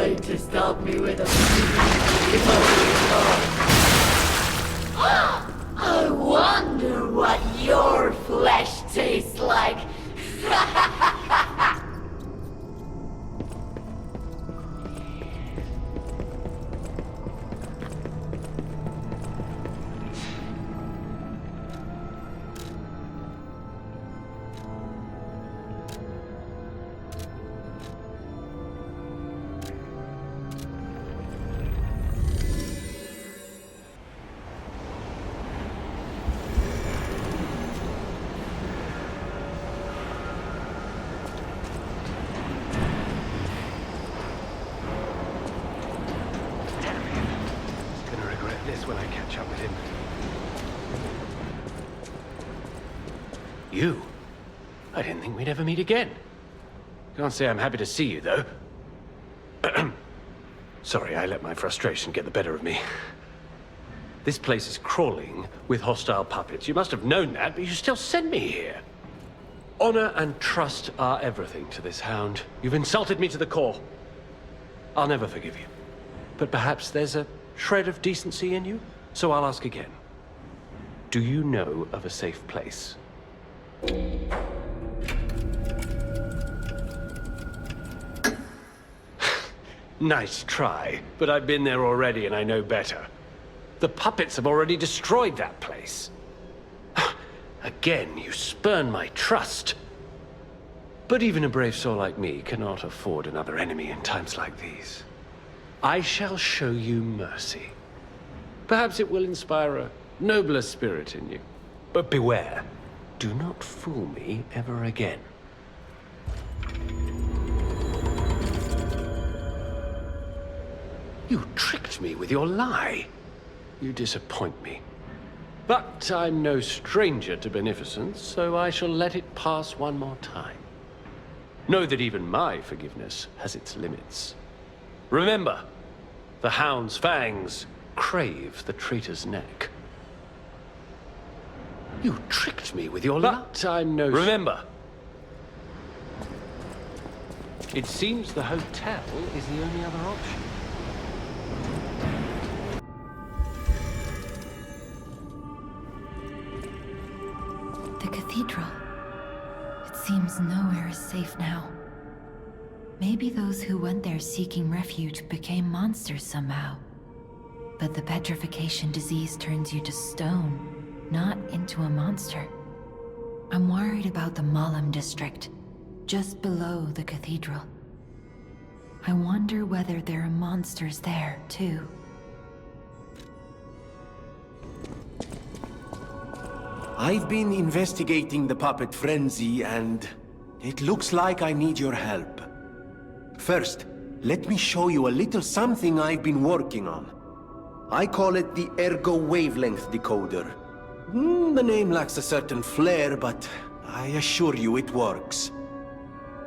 tried to stop me with a I wonder what your flesh tastes like. When I catch up with him. You? I didn't think we'd ever meet again. Can't say I'm happy to see you, though. Sorry, I let my frustration get the better of me. This place is crawling with hostile puppets. You must have known that, but you still sent me here. Honor and trust are everything to this hound. You've insulted me to the core. I'll never forgive you. But perhaps there's a shred of decency in you? So I'll ask again. Do you know of a safe place? Nice try, but I've been there already and I know better. The puppets have already destroyed that place. Again, you spurn my trust. But even a brave soul like me cannot afford another enemy in times like these. I shall show you mercy. Perhaps it will inspire a nobler spirit in you. But beware, do not fool me ever again. You tricked me with your lie. You disappoint me. But I'm no stranger to beneficence, so I shall let it pass one more time. Know that even my forgiveness has its limits. Remember, the hound's fangs crave the traitor's neck. You tricked me with your lie. But I'm no... Remember, it seems the hotel is the only other option. The cathedral. It seems nowhere is safe now. Maybe those who went there seeking refuge became monsters somehow. But the petrification disease turns you to stone, not into a monster. I'm worried about the Malum district, just below the cathedral. I wonder whether there are monsters there, too. I've been investigating the puppet frenzy, and it looks like I need your help. First, let me show you a little something I've been working on. I call it the Ergo Wavelength Decoder. The name lacks a certain flair, but I assure you it works.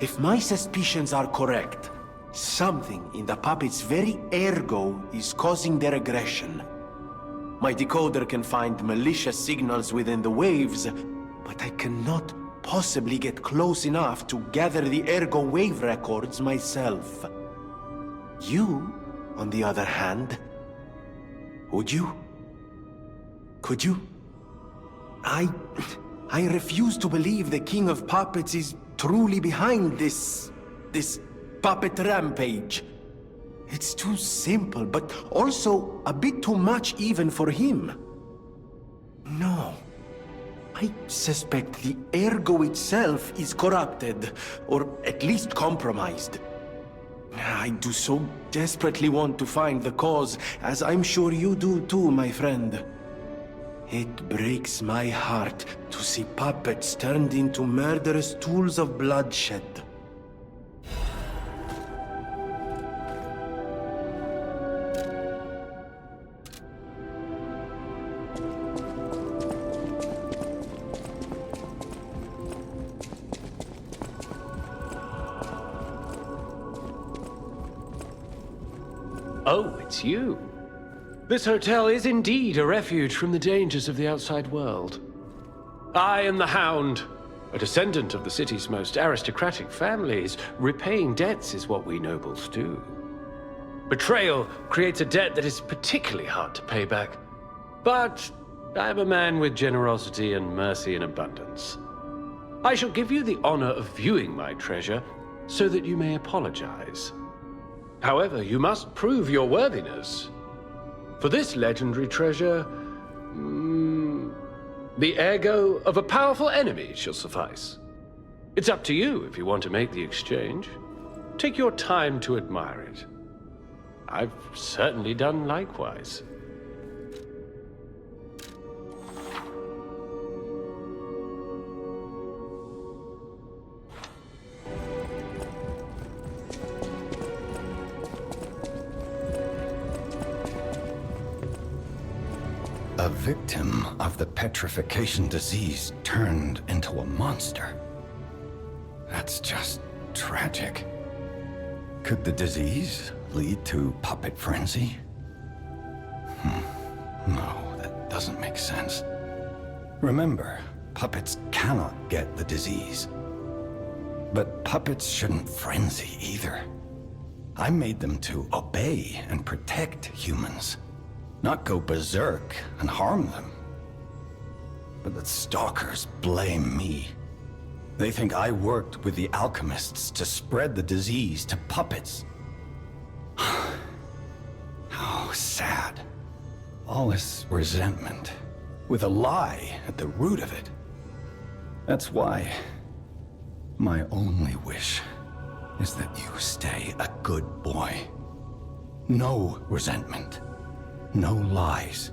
If my suspicions are correct, something in the puppet's very ergo is causing their aggression. My decoder can find malicious signals within the waves, but I cannot possibly get close enough to gather the ergo wave records myself. You, on the other hand, would you? Could you? I refuse to believe the King of Puppets is truly behind this puppet rampage. It's too simple, but also a bit too much even for him. No. I suspect the ergo itself is corrupted, or at least compromised. I do so desperately want to find the cause, as I'm sure you do too, my friend. It breaks my heart to see puppets turned into murderous tools of bloodshed. Oh, it's you. This hotel is indeed a refuge from the dangers of the outside world. I am the Hound, a descendant of the city's most aristocratic families. Repaying debts is what we nobles do. Betrayal creates a debt that is particularly hard to pay back. But I am a man with generosity and mercy in abundance. I shall give you the honor of viewing my treasure so that you may apologize. However, you must prove your worthiness. For this legendary treasure, the ego of a powerful enemy shall suffice. It's up to you if you want to make the exchange. Take your time to admire it. I've certainly done likewise. A victim of the petrification disease turned into a monster. That's just tragic. Could the disease lead to puppet frenzy? No, that doesn't make sense. Remember, puppets cannot get the disease. But puppets shouldn't frenzy either. I made them to obey and protect humans, not go berserk and harm them. But the stalkers blame me. They think I worked with the alchemists to spread the disease to puppets. How sad. All this resentment, with a lie at the root of it. That's why my only wish is that you stay a good boy. No resentment. No lies.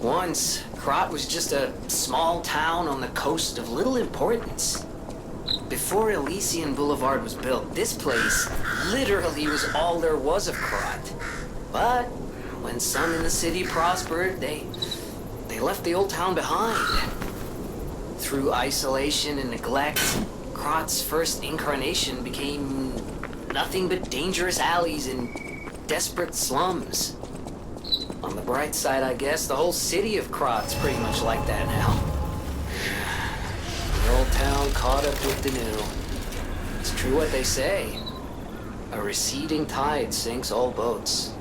Once, Krat was just a small town on the coast of little importance. Before Elysian Boulevard was built, this place literally was all there was of Krat. But when some in the city prospered, they left the old town behind. Through isolation and neglect, Krat's first incarnation became nothing but dangerous alleys and desperate slums. On the bright side, I guess, the whole city of Krat's pretty much like that now. The old town caught up with the new. It's true what they say. A receding tide sinks all boats.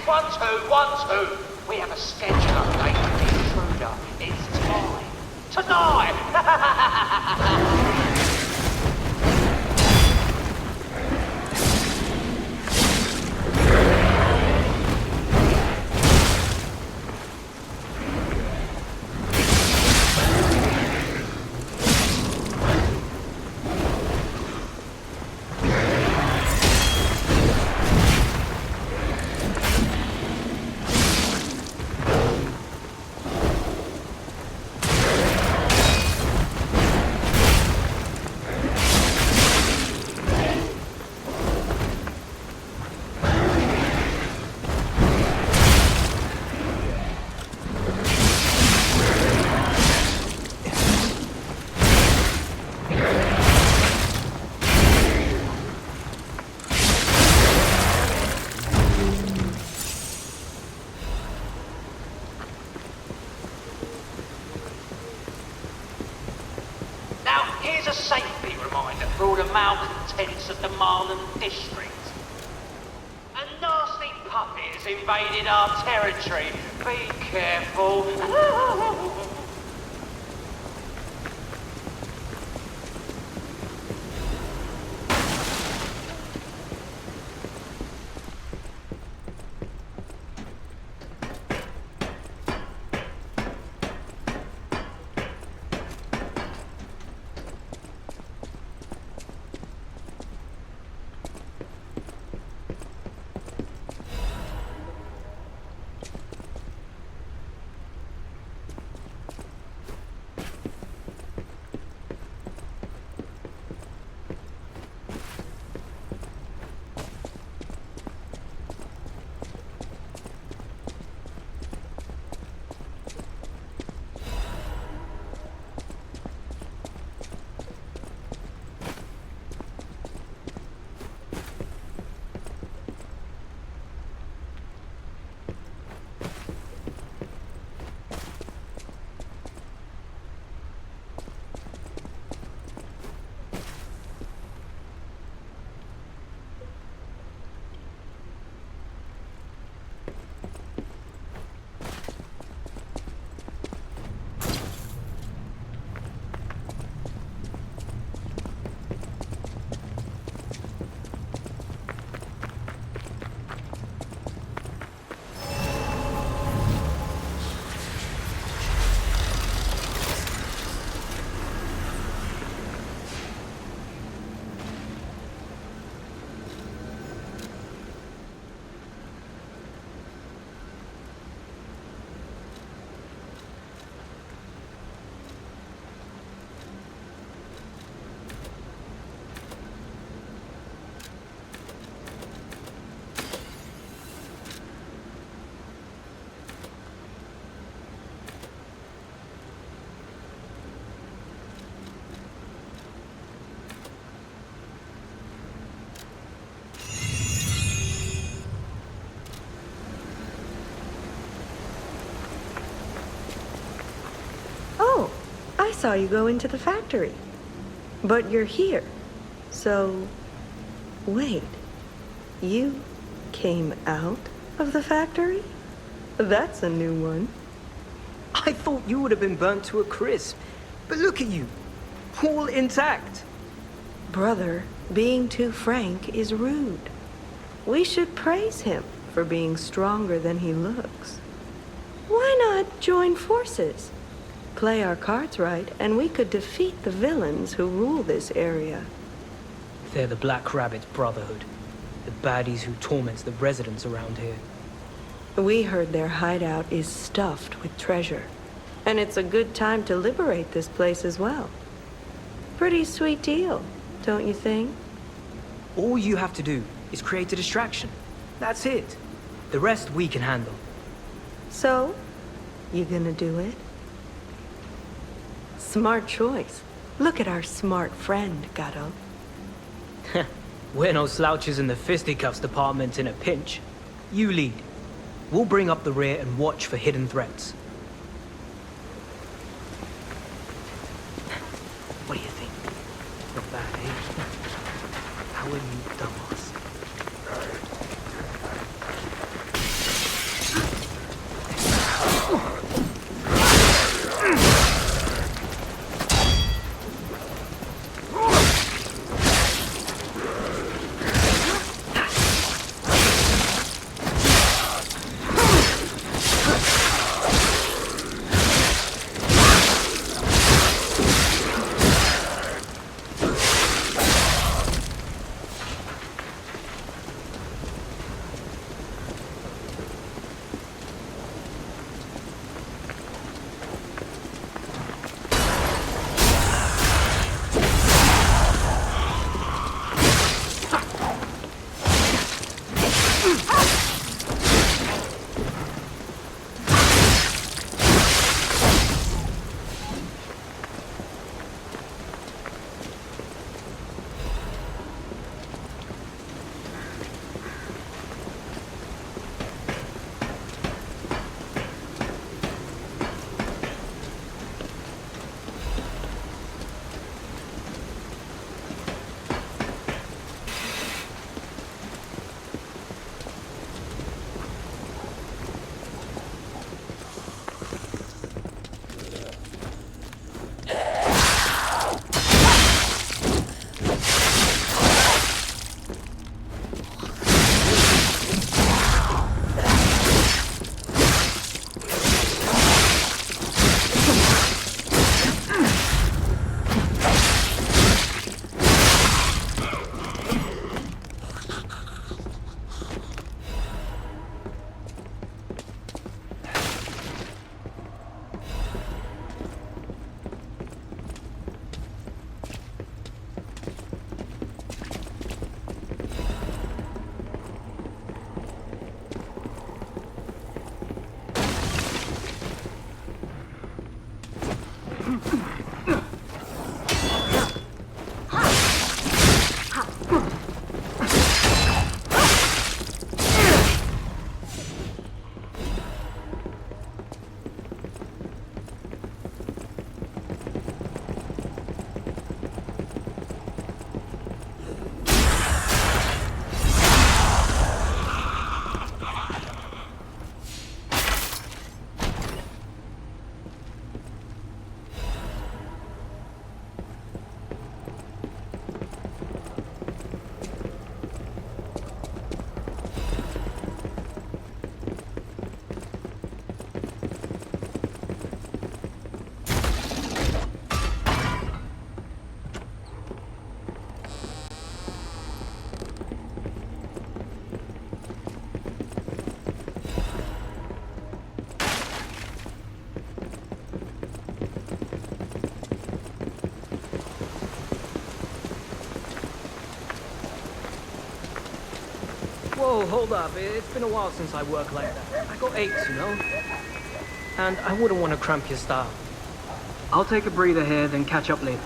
1, 2, 1, 2. We have a schedule update with the intruder. It's time. Tonight! Here's a safety reminder for all the malcontents of the Marlon district. A nasty puppy has invaded our territory. Be careful. I saw you go into the factory. But you're here. So, wait. You came out of the factory? That's a new one. I thought you would have been burnt to a crisp. But look at you. All intact. Brother, being too frank is rude. We should praise him for being stronger than he looks. Why not join forces? Play our cards right, and we could defeat the villains who rule this area. They're the Black Rabbit Brotherhood. The baddies who torment the residents around here. We heard their hideout is stuffed with treasure. And it's a good time to liberate this place as well. Pretty sweet deal, don't you think? All you have to do is create a distraction. That's it. The rest we can handle. So, you gonna do it? Smart choice. Look at our smart friend, Gato. We're no slouches in the fisticuffs department in a pinch. You lead. We'll bring up the rear and watch for hidden threats. What do you think? Not bad, eh? How are you, dumbass? Whoa, hold up. It's been a while since I worked like that. I got aches, you know? And I wouldn't want to cramp your style. I'll take a breather here, then catch up later.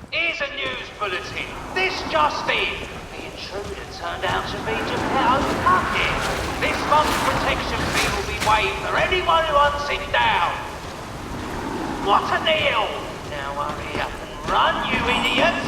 Here's a news bulletin. This just in. The intruder turned out to be Geppetto Puckett. This month's protection fee will be waived for anyone who hunts him down. What a deal! Now hurry up and run, you idiots!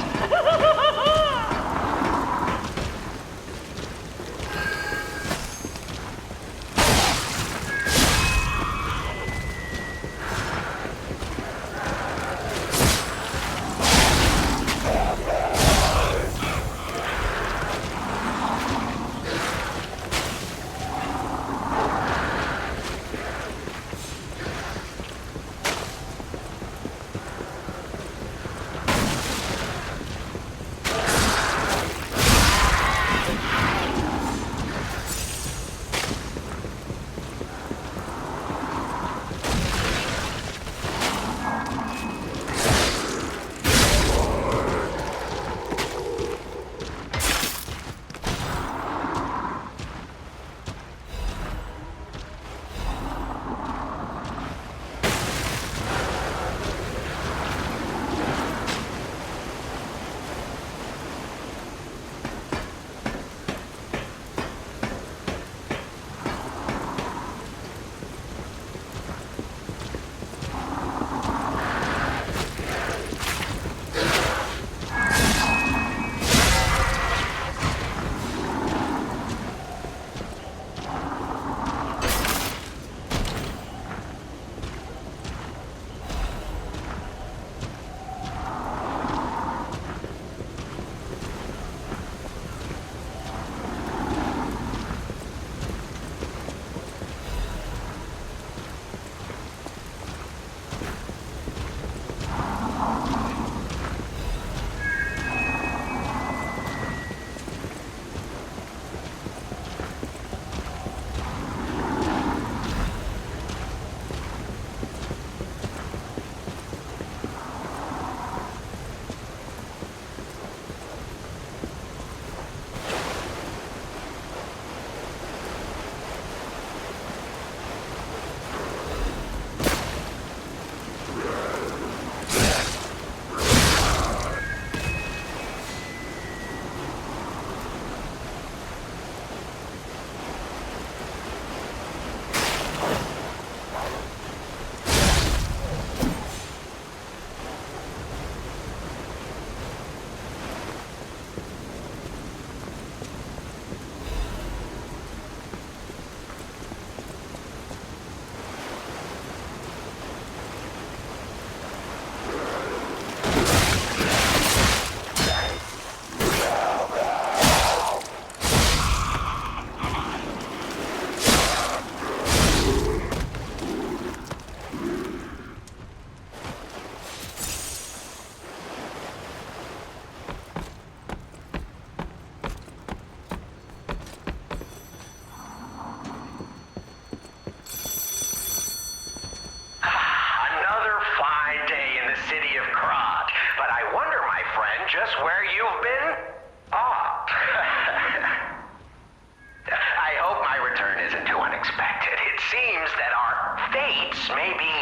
may be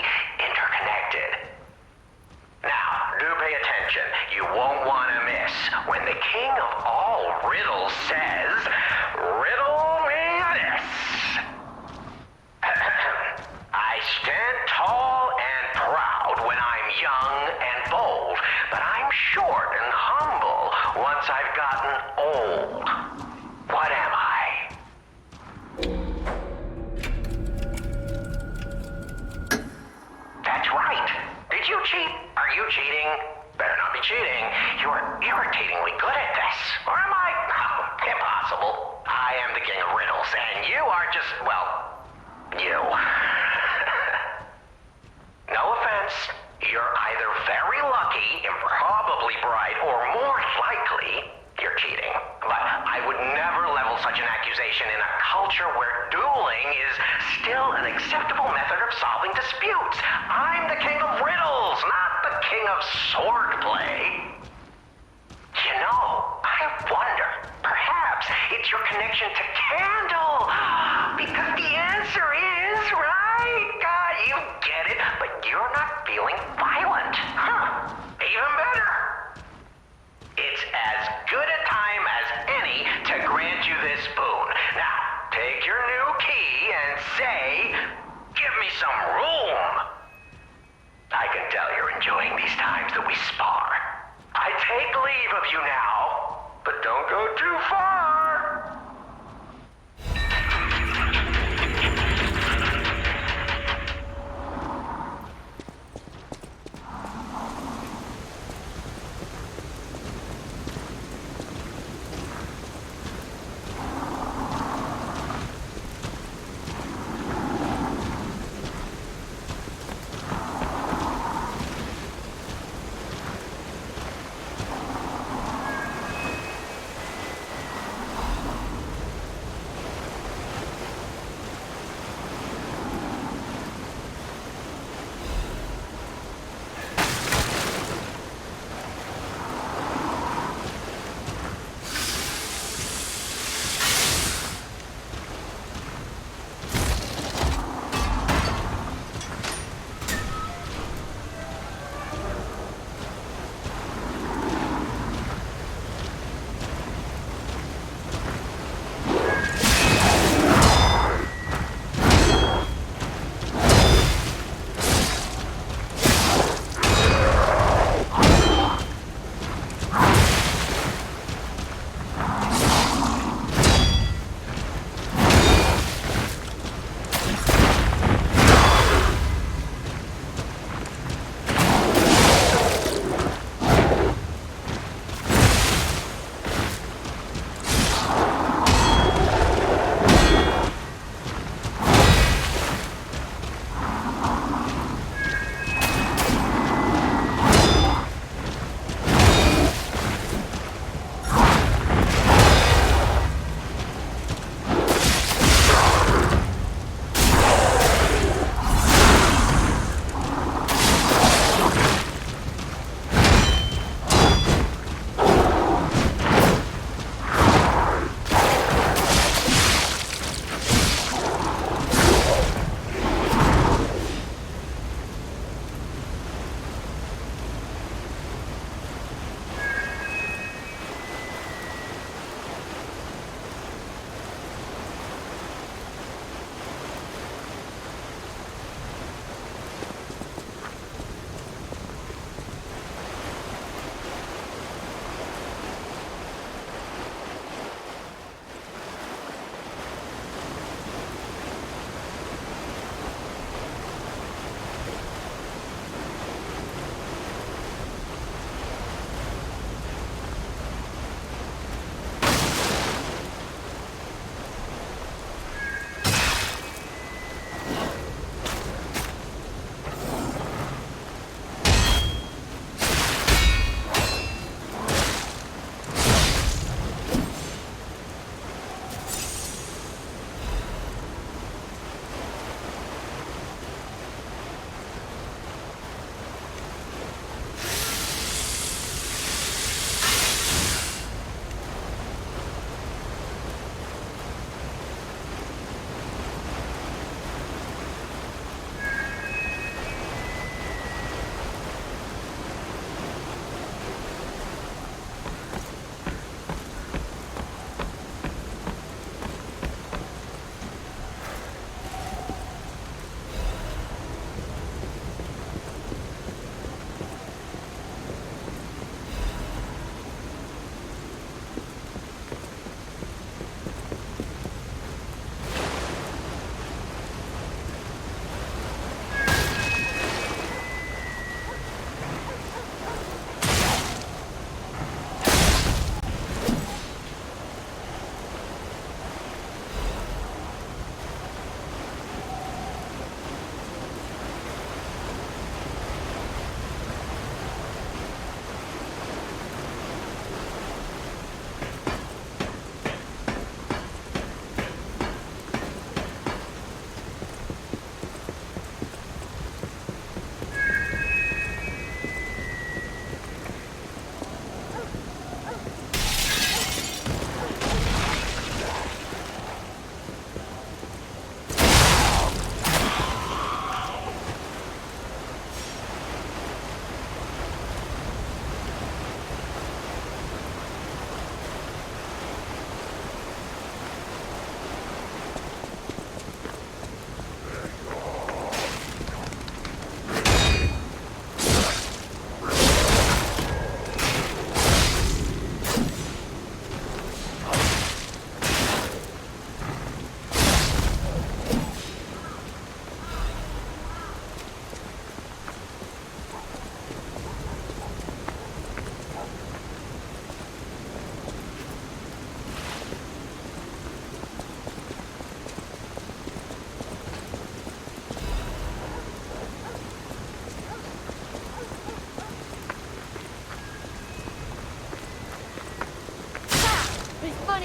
interconnected. Now, do pay attention. You won't want to miss when the king of all riddles says, "Riddle me this." I stand tall and proud when I'm young and bold, but I'm short and humble once I've gotten old. What am I? That's right. Did you cheat? Are you cheating? Better not be cheating. You're irritatingly good at this. Or am I? Oh, impossible. I am the king of riddles, and you are just, well, you. No offense. You're either very lucky, improbably bright, or more likely, you're cheating. But I would never level such an accusation in a culture where dueling is still an acceptable method of solving disputes. I'm the king of riddles, not the king of swordplay. You know, I wonder, perhaps it's your connection to Candle. Because the answer is, right? You get it, but you're not feeling violent. Huh, even better. It's as good a time as any to grant you this boon. Now, take your new key and say, "Give me some room." I can tell you're enjoying these times that we spar. I take leave of you now, but don't go too far.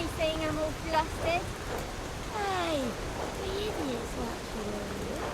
funny seeing them all flustered. Hey, we idiots like you earlier.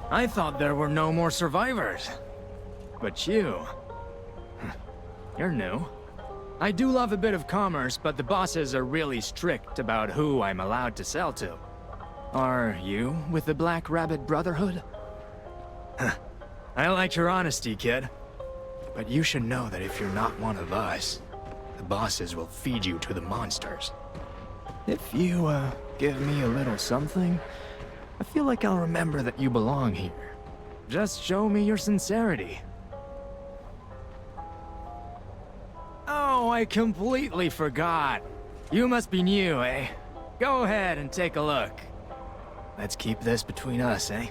I thought there were no more survivors. But you... you're new. I do love a bit of commerce, but the bosses are really strict about who I'm allowed to sell to. Are you with the Black Rabbit Brotherhood? I like your honesty, kid. But you should know that if you're not one of us, the bosses will feed you to the monsters. If you, give me a little something, I feel like I'll remember that you belong here. Just show me your sincerity. Oh, I completely forgot. You must be new, eh? Go ahead and take a look. Let's keep this between us, eh?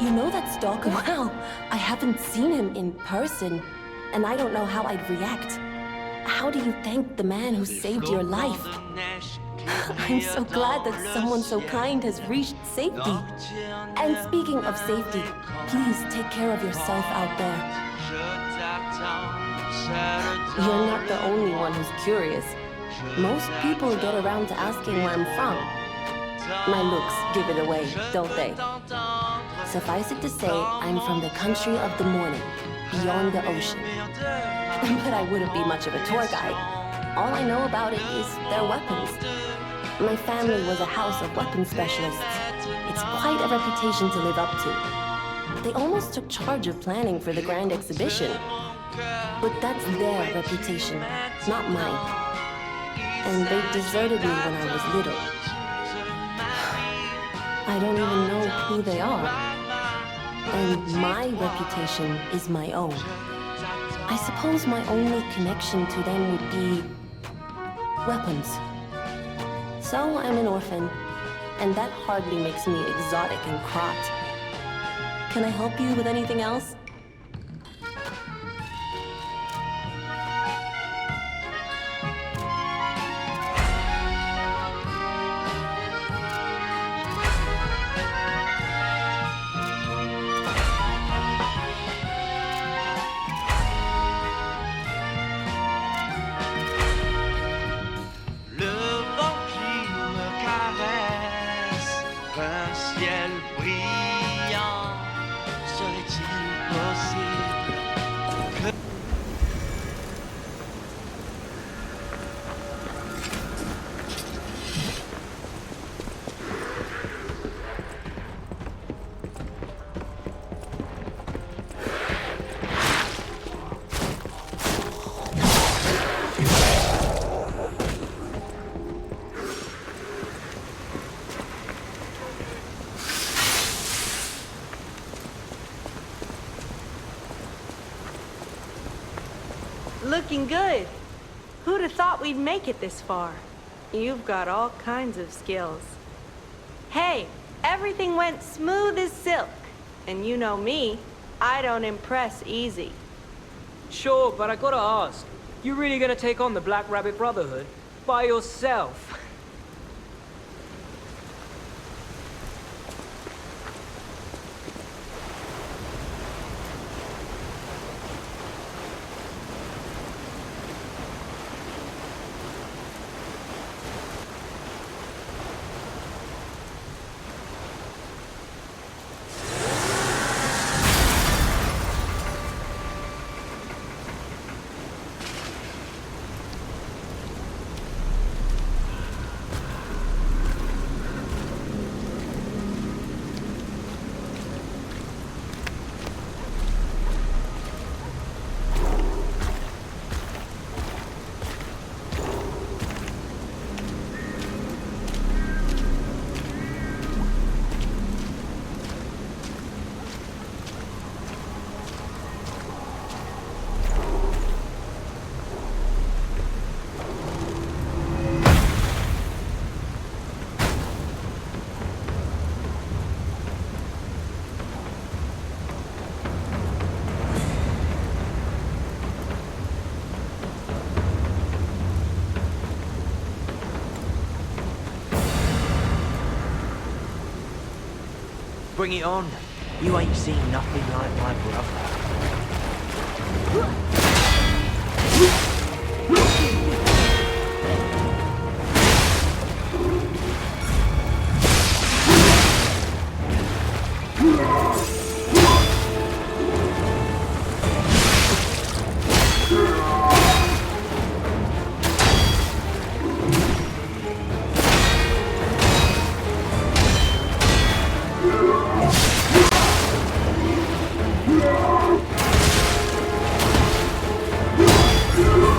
You know that stalker? Well, I haven't seen him in person, and I don't know how I'd react. How do you thank the man who saved your life? I'm so glad that someone so kind has reached safety. And speaking of safety, please take care of yourself out there. You're not the only one who's curious. Most people get around to asking where I'm from. My looks give it away, don't they? Suffice it to say, I'm from the country of the morning, beyond the ocean. But I wouldn't be much of a tour guide. All I know about it is their weapons. My family was a house of weapons specialists. It's quite a reputation to live up to. They almost took charge of planning for the grand exhibition. But that's their reputation, not mine. And they deserted me when I was little. I don't even know who they are. And my reputation is my own. I suppose my only connection to them would be weapons. So I'm an orphan, and that hardly makes me exotic and Krat. Can I help you with anything else? Looking good. Who'd have thought we'd make it this far? You've got all kinds of skills. Hey, everything went smooth as silk. And you know me, I don't impress easy. Sure, but I gotta ask. You really gonna take on the Black Rabbit Brotherhood? By yourself? Bring it on. You ain't seen nothing like my brother. You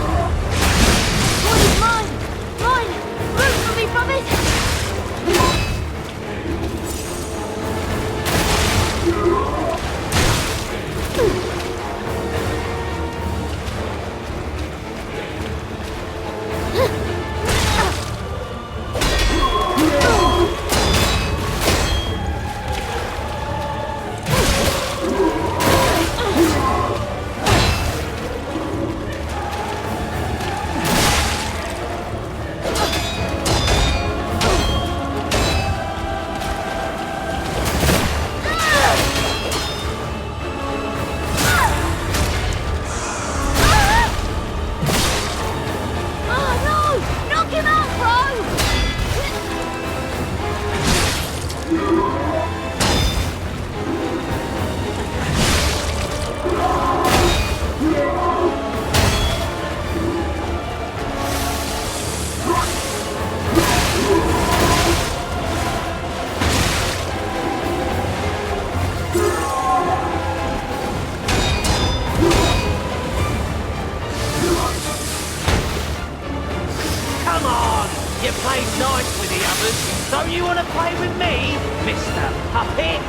with the others. Don't you want to play with me, Mr. Puppet?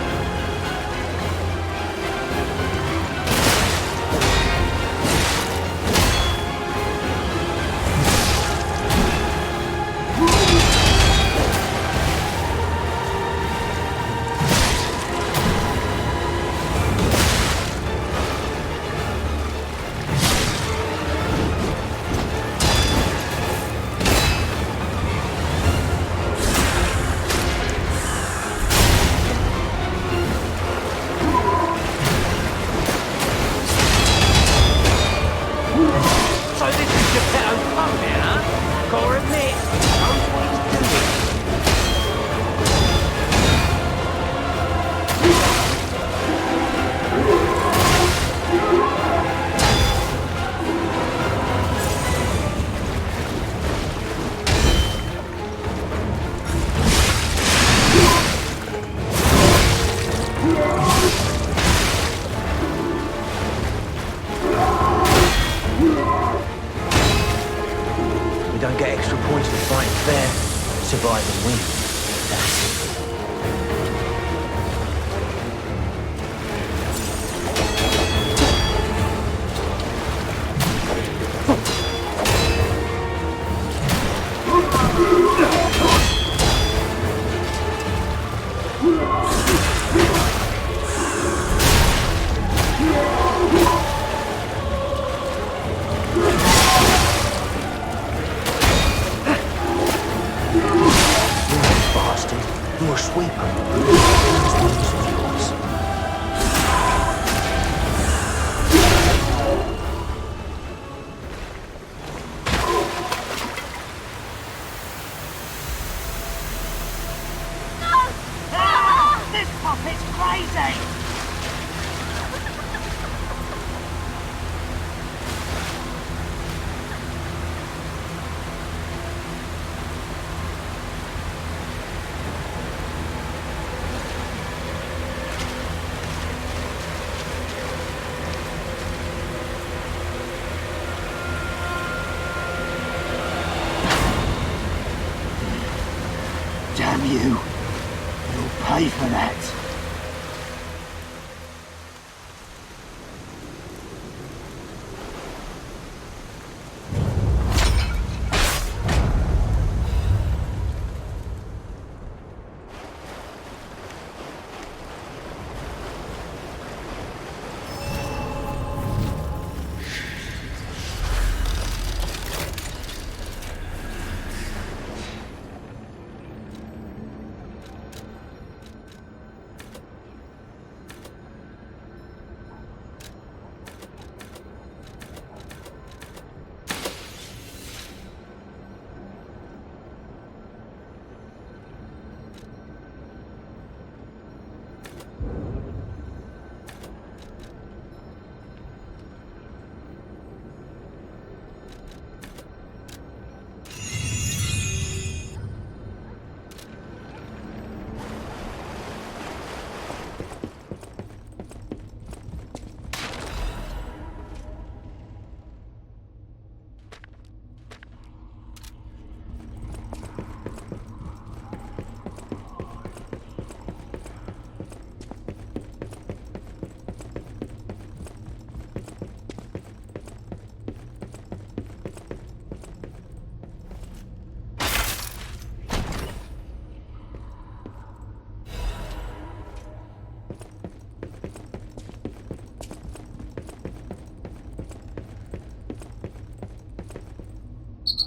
Damn you. You'll pay for that.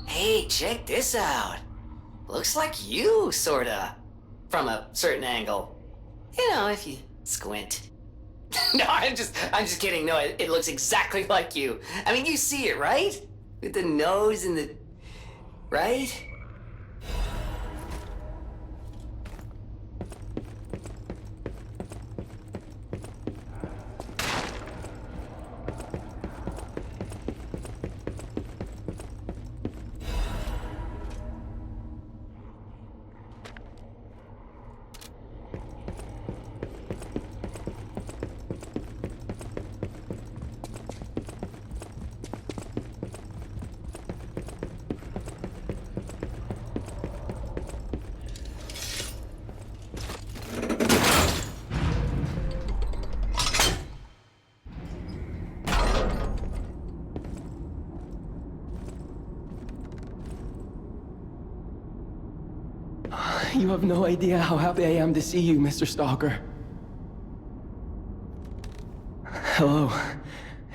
Hey, check this out. Looks like you, sorta. From a certain angle. You know, if you squint. No, I'm just kidding. No, it looks exactly like you. I mean, you see it, right? With the nose and the... right? You have no idea how happy I am to see you, Mr. Stalker. Hello.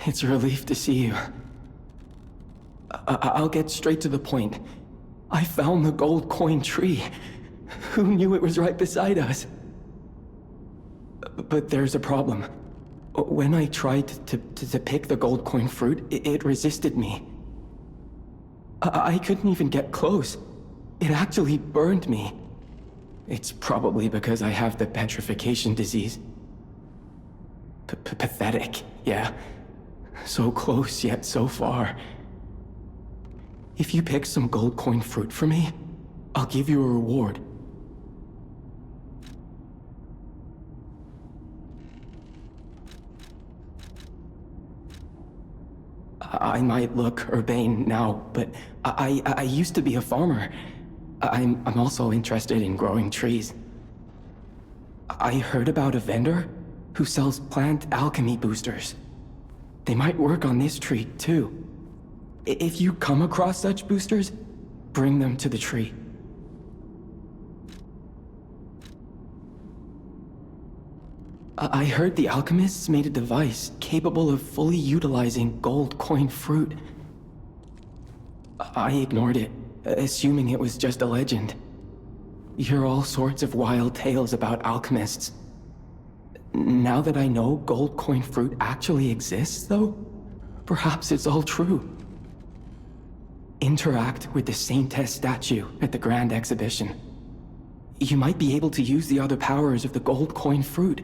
It's a relief to see you. I'll get straight to the point. I found the gold coin tree. Who knew it was right beside us? But there's a problem. When I tried to pick the gold coin fruit, it resisted me. I couldn't even get close. It actually burned me. It's probably because I have the petrification disease. Pathetic, yeah. So close, yet so far. If you pick some gold coin fruit for me, I'll give you a reward. I might look urbane now, but I used to be a farmer. I'm also interested in growing trees. I heard about a vendor who sells plant alchemy boosters. They might work on this tree, too. If you come across such boosters, bring them to the tree. I heard the alchemists made a device capable of fully utilizing gold coin fruit. I ignored it, assuming it was just a legend. You hear all sorts of wild tales about alchemists. Now that I know gold coin fruit actually exists, though, perhaps it's all true. Interact with the Saintess statue at the Grand Exhibition. You might be able to use the other powers of the gold coin fruit.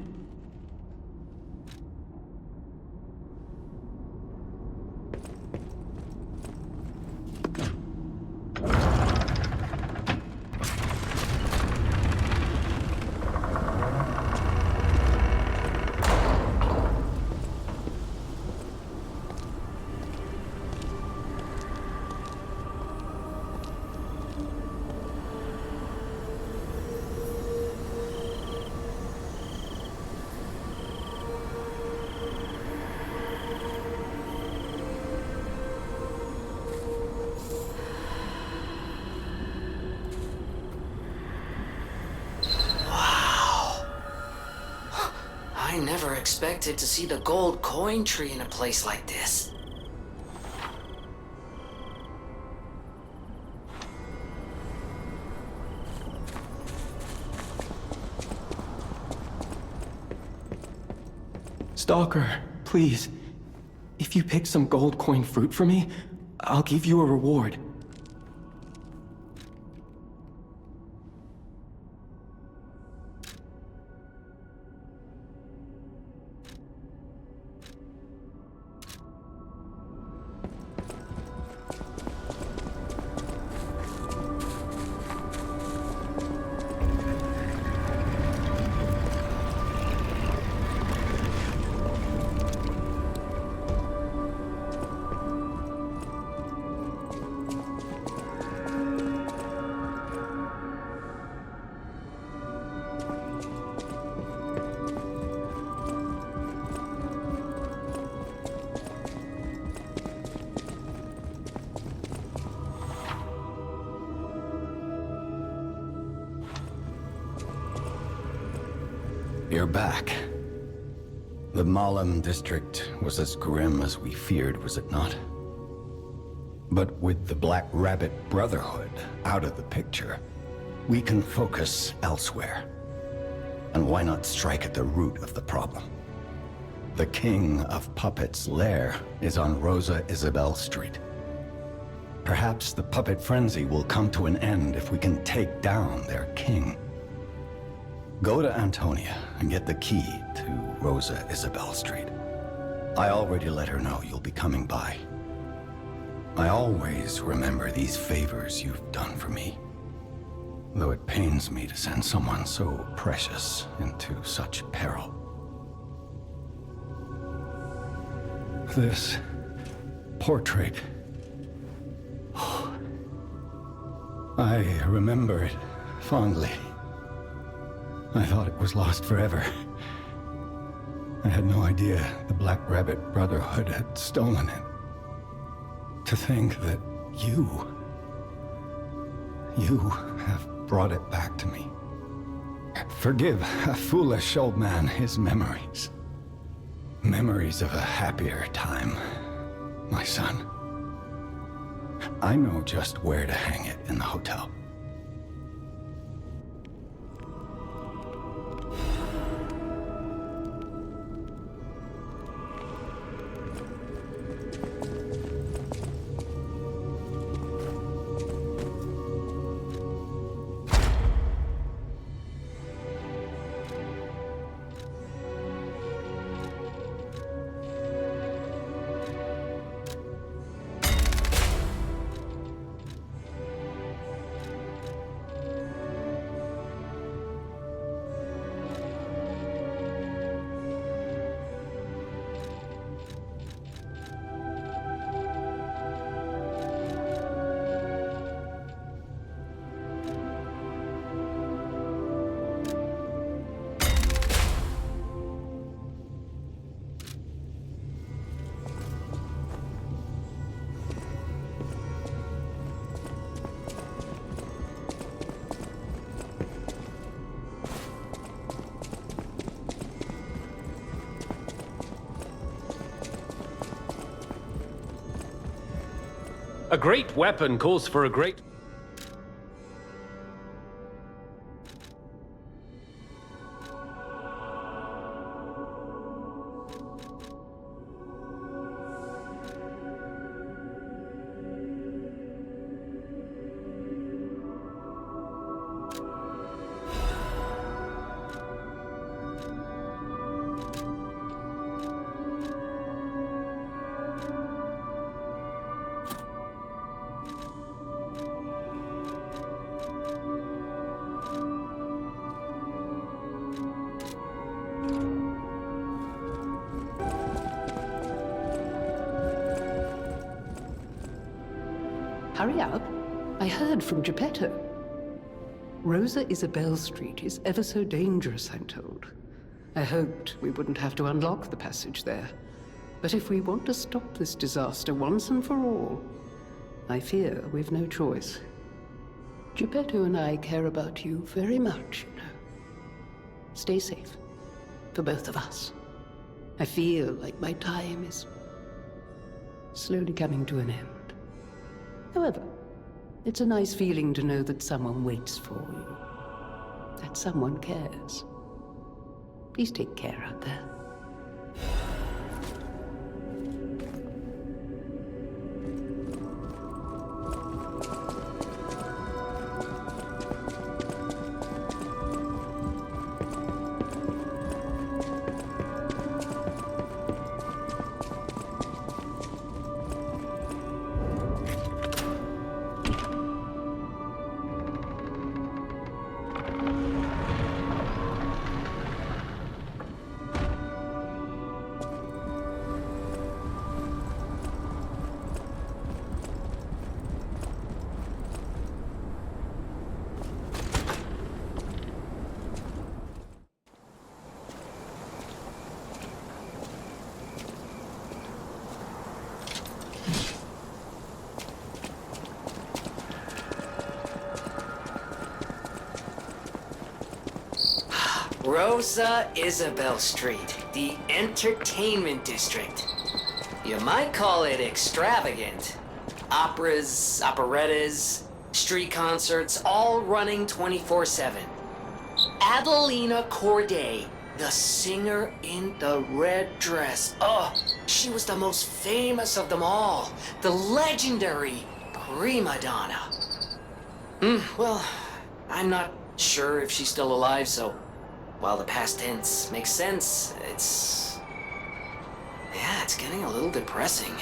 I never expected to see the gold coin tree in a place like this. Stalker, please. If you pick some gold coin fruit for me, I'll give you a reward. You're back. The Malum district was as grim as we feared, was it not? But with the Black Rabbit Brotherhood out of the picture, we can focus elsewhere. And why not strike at the root of the problem? The King of Puppets' lair is on Rosa Isabelle Street. Perhaps the puppet frenzy will come to an end if we can take down their king. Go to Antonia and get the key to Rosa Isabelle Street. I already let her know you'll be coming by. I always remember these favors you've done for me, though it pains me to send someone so precious into such peril. This portrait... I remember it fondly. I thought it was lost forever. I had no idea the Black Rabbit Brotherhood had stolen it. To think that you have brought it back to me. Forgive a foolish old man his memories. Memories of a happier time, my son. I know just where to hang it in the hotel. A great weapon calls for a great... Hurry up. I heard from Geppetto. Rosa Isabelle Street is ever so dangerous, I'm told. I hoped we wouldn't have to unlock the passage there. But if we want to stop this disaster once and for all, I fear we've no choice. Geppetto and I care about you very much, you know. Stay safe. For both of us. I feel like my time is slowly coming to an end. However, it's a nice feeling to know that someone waits for you. That someone cares. Please take care out there. Rosa Isabelle Street, the entertainment district. You might call it extravagant. Operas, operettas, street concerts, all running 24/7. Adelina Corday, the singer in the red dress. Oh, she was the most famous of them all. The legendary prima donna. Well, I'm not sure if she's still alive, so while the past tense makes sense, it's getting a little depressing.